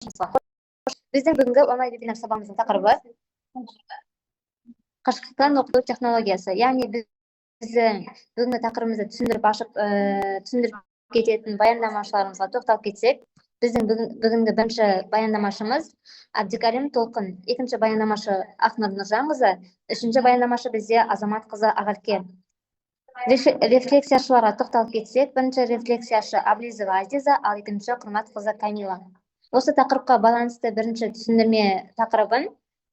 Біздің бүгінгі онлайн вебинар сабағымыздың тақырыбы қашықтықтан оқыту технологиясы. Яғни біздің бүгінгі тақырыбымызды түсіндіріп кететін баяндамашыларымызға тоқталып кетсек, біздің бүгінгі бірінші баяндамашымыз Әбдікәрім Толқын, екінші баяндамашы Ақнұр Нұржанқызы, үшінші баяндамашы бізде Азамат қызы Ағарке. Рефлексияшыларға тоқталып кетсек, бірінші рефлексияшы Аблизова Азиза, ал екінші Құрмат қызы Камила. Осы тақырыпқа байланысты бірінші түсіндірме тақырыбын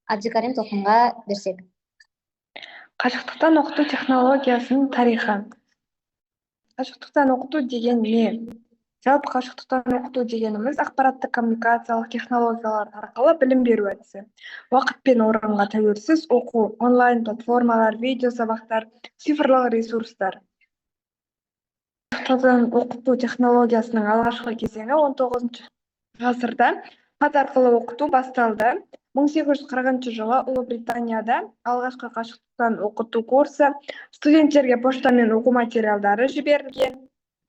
Әбдікәрім Толқынға берсек. Қашықтықтан оқыту технологиясының тарихы. Қашықтықтан оқыту деген не? Жалпы қашықтықтан оқыту дегеніміз ақпараттық коммуникациялық технологиялар арқылы білім беру әдісі. Уақыт пен орынға тәуелсіз оқу, онлайн платформалар, видео сабақтар, цифрлық ресурстар. Қашықтықтан оқыту технологиясының алғашқы кезеңі 19 ғасырда хат арқылы оқыту басталды. 1840 жылы Ұлыбританияда алғашқы қашықтықтан оқыту курсы, студенттерге поштамен оқу материалдары жіберілген.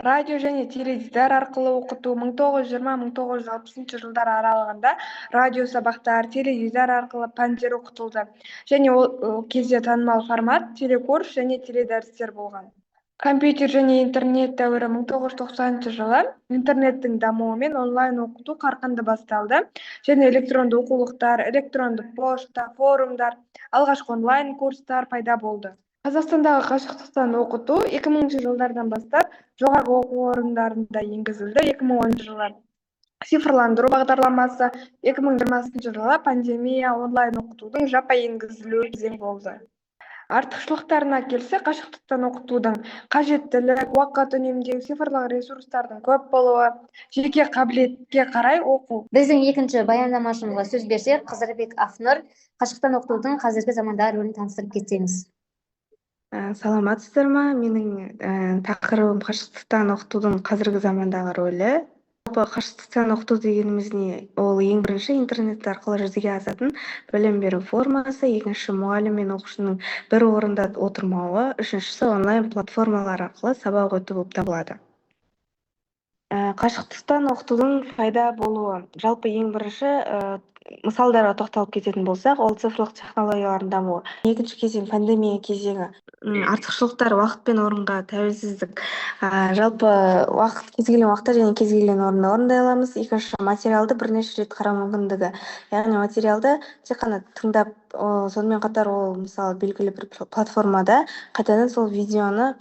Радио және теледидар арқылы оқыту 1920-1960 жылдар аралығында радио сабақтар, теледидар арқылы пәндер оқытылды. Және ол кезде танымал формат телекурс және теледәрістер болған. Компьютер және интернет дәуірі 1990 жылы интернеттің дамуымен онлайн оқыту қарқынды басталды. Және электронды оқулықтар, электронды пошта, форумдар, алғашқы онлайн курстар пайда болды. Қазақстандағы қашықтықтан оқыту 2000 жылдардан бастап жоғарғы оқу орындарында енгізілді. 2010 жылы цифрландыру бағдарламасы, 2020 жылы пандемия онлайн оқытудың жаппай енгізілуі кезең болды. Артықшылықтарына келсе, қашықтықтан оқытудың қажеттілік, уақыт үнемдеу, цифрлық ресурстардың көп болуы, жеке қабілетке қарай оқу. Біздің екінші баяндамашымызға сөз берсек, Қызырбек Ақнұр, қашықтықтан оқытудың қазіргі заманда рөлін таныстырып кетсеңіз. Саламатсыздар ма? Менің тақырыбым қашықтықтан оқытудың қазіргі замандағы рөлі. Қашықтықтан оқыту дегеніміз не? Ол ең бірінші интернет арқылы жүзеге асатын білім беру формасы, екінші мұғалім мен оқушының бір орында отырмауы, үшіншісі онлайн платформалар арқылы сабақ өту болып табылады. Қашықтықтан оқытудың пайда болуы. Жалпы ең бірінші мысалдарға тоқталып кететін болсақ, ол цифрлық технологиялардың дамуы. Екінші кезең пандемия кезеңі. Артықшылықтар уақыт пен орынға тәуелсіздік. Жалпы уақыт кез келген уақытта және кез келген орында орындай аламыз. Екінші материалды бірнеше рет қарау мүмкіндігі. Яғни материалды тек қана тыңдап, сонымен қатар ол мысалы белгілі бір платформада қайтадан сол видеоны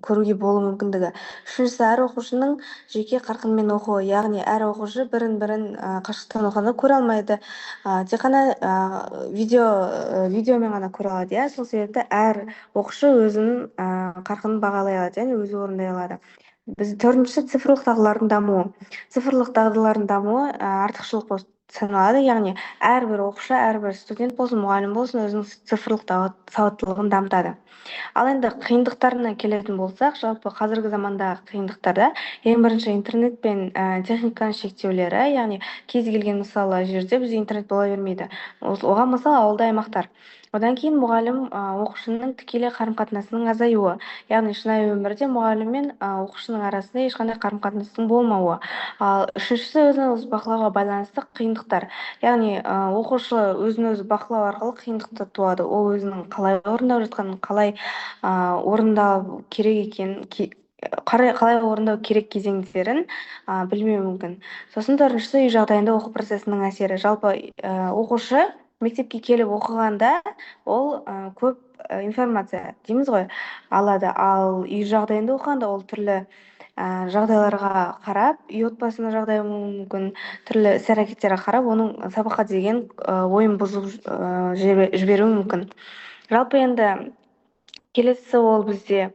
көруге болу мүмкіндігі. Үшіншісі, әр оқушының жеке қарқынмен оқуы, яғни әр оқушы бірін-бірін қашықтықтан оқығанда көре алмайды. Тек қана видеомен ғана көре алады. Сол себепті әр оқушы өзінің қарқынын бағалай алады, яғни өзі орындай алады. Төртіншісі, цифрлық дағдылардың дамуы. Цифрлық дағдылардың дамуы артықшылық болып саналады, яғни әрбір оқушы, әрбір студент болсын, мұғалім болсын, өзінің цифрлық сауаттылығын дамытады. Ал енді қиындықтарына келетін болсақ, жалпы қазіргі замандағы қиындықтарда ең бірінші интернет пен техниканың шектеулері, яғни кез келген мысалы жерде бізде интернет бола бермейді. Оған мысалы ауылды аймақтар. Одан кейін мұғалім оқушының тікелей қарым-қатынасының азаюы, яғни шынайы өмірде мұғалім мен оқушының арасында ешқандай қарым-қатынастың болмауы. Ал үшіншісі, өзін-өзі бақылауға байланысты қиындықтар, яғни оқушы өзін-өзі бақылау арқылы қиындықты туады. Ол өзінің қалай орындап жатқанын, қалай орындау керек екенін, қалай орындау керек кезеңдерін білмеу мүмкін. Сосын төртіншісі, үй жағдайында оқу процесінің әсері. Жалпы оқушы мектепке келіп оқығанда ол көп информация дейміз ғой алады, ал үй жағдайында оқығанда ол түрлі жағдайларға қарап, үй отбасының жағдайы мүмкін, түрлі іс-әрекеттерге қарап, оның сабаққа деген ойын бұзып жіберуі мүмкін. Жалпы енді келесі ол бізде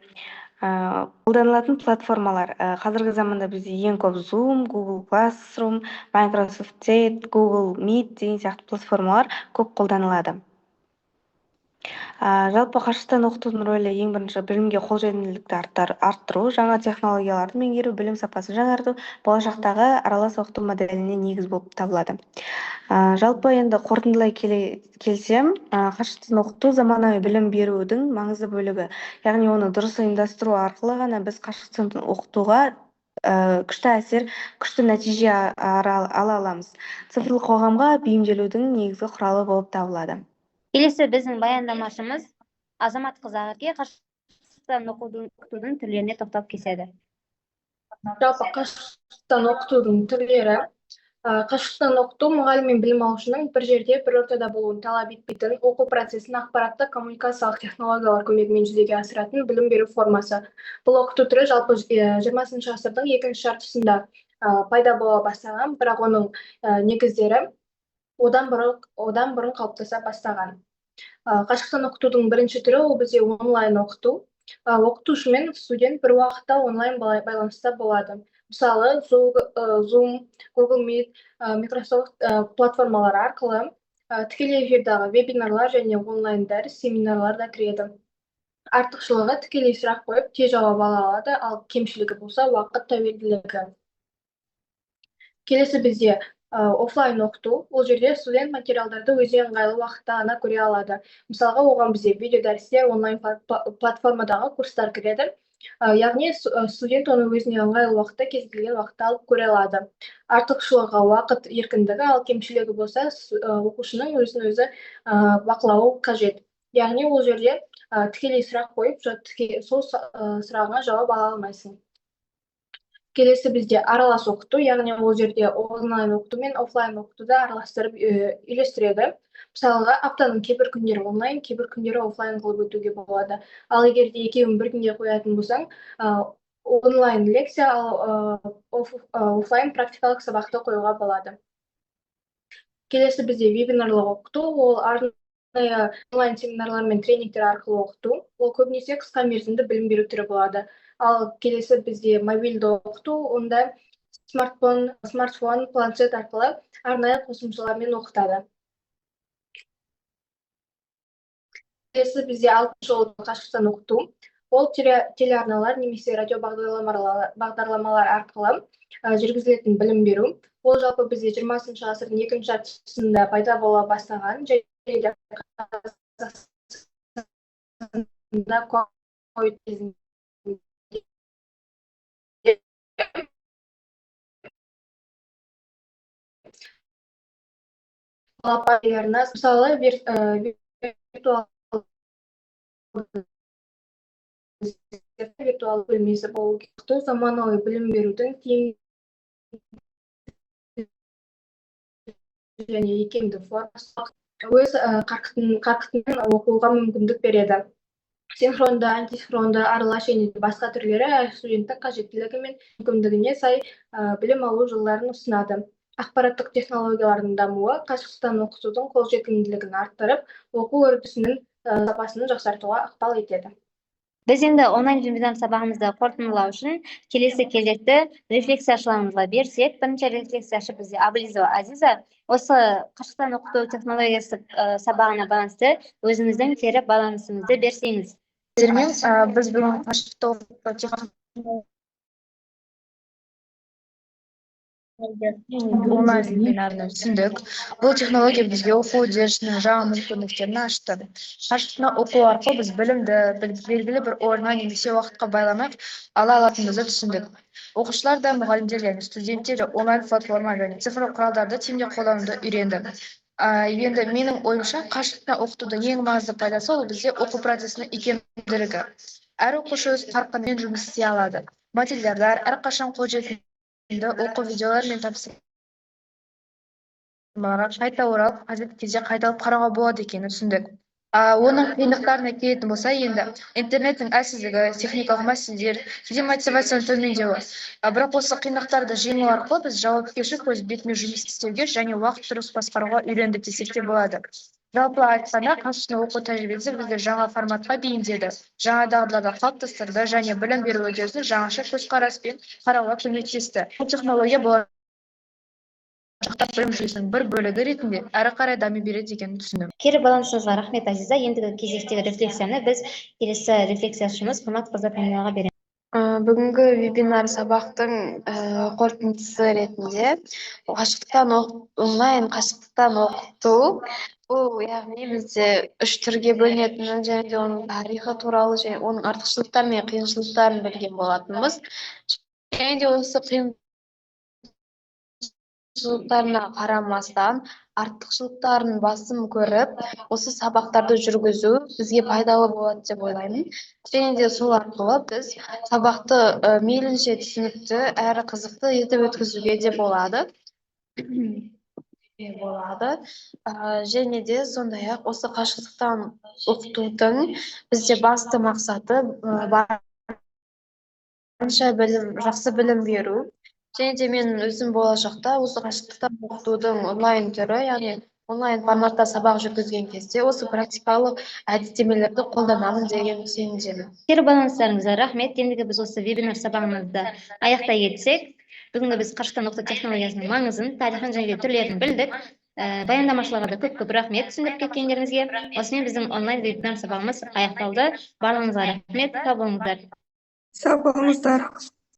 қолданылатын платформалар. Қазіргі заманда бізде ең көп Zoom, Google Classroom, Microsoft Teams, Google Meet деген сияқты платформалар көп қолданылады. Жалпы қашықтан оқытудың рөлі ең бірінші білімге қолжетімділікті арттыру, жаңа технологияларды меңгеру, білім сапасын жаңарту, болашақтағы аралас оқыту моделіне негіз болып табылады. Жалпы енді қорытындылай келсем, қашықтан оқыту заманауи білім берудің маңызды бөлігі. Яғни оны дұрыс ұйымдастыру арқылы ғана біз қашықтан оқытуға күшті әсер, күшті нәтиже ала аламыз. Цифрлық қоғамға бейімделудің негізгі құралы болып табылады. Келесі біздің баяндамашымыз Азамат Қызағерге қашықтан оқытудың түрлеріне тоқталып кетеді. Жалпы қашықтан оқытудың түрлері. Қашықтан оқыту мұғалім мен білім алушының бір жерде бір ортада болуын талап етпейтін, оқу процесін ақпараттық коммуникациялық технологиялар көмегімен жүзеге асыратын білім беру формасы. Бұл оқыту түрі жалпы 20 ғасырдың екінші жартысында пайда бола бастаған, бірақ оның негіздері одан бұрын қалыптаса бастаған. Қашықтан оқытудың бірінші түрі ол бізде онлайн оқыту. Оқытушы мен студент бір уақытта онлайн байланыста болады. Мысалы, Zoom, Google Meet, Microsoft платформалары арқылы тікелей эфирдағы вебинарлар және онлайн дәріс семинарлар да кіреді. Артықшылығы тікелей сұрақ қойып, тез жауап ала алады, ал кемшілігі болса уақыт тәуелділігі. Келесі бізде офлайн оқыту. Ол жерде студент материалдарды өзіне ыңғайлы уақытта ғана көре алады. Мысалға, оған бізде видеодәрістер, онлайн платформадағы курстар кіреді. Яғни студент оны өзіне ыңғайлы уақытта, кез келген уақытта алып көре алады. Артықшылығы уақыт еркіндігі, ал кемшілігі болса оқушының өзін өзі бақылауы қажет. Яғни ол жерде тікелей сұрақ қойып, сол сұрағына жауап ала алмайсың. Келесі бізде аралас оқыту, яғни ол жерде онлайн оқыту мен офлайн оқытуды араластырып үйлестіреді. Мысалға, аптаның кейбір күндері онлайн, кейбір күндері офлайн қылып өтуге болады. Ал егер де екеуін бір күнде қоятын болсаң, онлайн лекция, ал офлайн практикалық сабақты қоюға болады. Келесі бізде вебинарлық оқыту, ол арнайы онлайн семинарлар мен тренингтер арқылы оқыту. Ол көбінесе қысқа мерзімді білім беру түрі болады. Ал келесі бізде мобильді оқыту, онда смартфон, планшет арқылы арнайы қосымшалармен оқытады. Келесі бізде 6-шы қашықтан оқыту. Ол телеарналар немесе радио бағдарламалар арқылы жүргізілетін білім беру. Ол жалпы бізде 20 ғасырдың екінші жартысында пайда бола бастаған, және де мысалы виртуал бөлмесі болу керек. Заманауи білім берудің тиімді және икемді формасы өз қарқытымен оқуға мүмкіндік береді. Синхронды, антисинхронды, аралас және басқа түрлері әр студенттің қажеттілігі мен мүмкіндігіне сай білім алу жолдарын ұсынады. Ақпараттық технологиялардың дамуы қашықтан оқытудың қолжетімділігін арттырып, оқу үрдісінің сапасын жақсартуға ықпал етеді. Біз енді онлайн вебинар сабағымызды қорытындылау үшін келесі кезекті рефлексияшыларымызға берсек, бірінші рефлексияшы бізде Аблизова Азиза. Осы қашықтан оқыту технологиясы сабағына байланысты өзіңіздің кері байланысыңызды берсеңіз. Біз бүгін қашықтан оқыту онлайн вебинарны түсіндік. Бұл технология бізге оқу үдерісінің жаңа мүмкіндіктерін ашты. Қашықтан оқу арқылы біз білімді белгілі бір орынға немесе уақытқа байламай ала алатынымызды түсіндік. Оқушылар да, мұғалімдер және студенттер де онлайн платформа және цифрлық құралдарды тиімді қолдануды үйренді. Енді менің ойымша, қашықтан оқытудың ең маңызды пайдасы ол бізде оқу процесінің икемділігі. Әр оқушы өз қарқынымен жұмыс істей алады. Материалдар әрқашан қолжетімді оқу видеолар мен тапсырмаларға қайта оралып, қажет кезде қайталап қарауға болады екенін түсіндік. Оның қиындықтарына келетін болса, енді интернеттің әлсіздігі, техникалық мәселелер, кейде мотивацияның төмендеуі. Бірақ осы қиындықтарды жеңу арқылы біз жауапкершілік өз бетімен жұмыс істеуге және уақыт дұрыс басқаруға үйрендік десек те болады. Жалпылай айтқанда, қашықтан оқу тәжірибесі бізді жаңа форматқа бейімдеді, жаңа дағдыларды қалыптастырды және білім беру үдерісін жаңаша көзқараспен қарауға көмектесті. Бұл технология болашақта білім жүйесінің бір бөлігі ретінде әрі қарай дами береді екенін түсіндім. Кері байланысыңызға рахмет, Азиза. Ендігі кезектегі рефлексияны біз келесі рефлексияшымыз Қымат қызы Пәминаға береміз. Бүгінгі вебинар сабақтың қорытындысы ретінде онлайн қашықтан оқыту, бұл яғни бізде 3 түрге бөлінетінін және де оның тарихы туралы және оның артықшылықтары мен қиыншылықтарын білген болатынбыз. және де осы қиыншылықтарына қарамастан артықшылықтарын басым көріп, осы сабақтарды жүргізу бізге пайдалы болады деп ойлаймын. Және де сол арқылы біз сабақты мейлінше түсінікті әрі қызықты етіп өткізуге де болады. Және де сондай-ақ осы қашықтықтан оқытудың бізде басты мақсаты барынша жақсы білім беру. Және де мен өзім болашақта осы қашықтықтан оқытудың онлайн түрі, яғни онлайн форматта сабақ жүргізген кезде осы практикалық әдістемелерді қолданамын деген сенімдемін. Кері байланыстарыңызға рахмет. Ендігі біз осы вебинар сабағымызды аяқтай кетсек, бүгінгі біз қашықтан оқыту технологиясының маңызын, тарихын және түрлерін білдік. Баяндамашыларға да көп рахмет түсіндіріп кеткендеріңізге. Осымен біздің онлайн вебинар сабағымыз аяқталды. Барлығыңызға рахмет. Сау болыңыздар. Сау болыңыздар.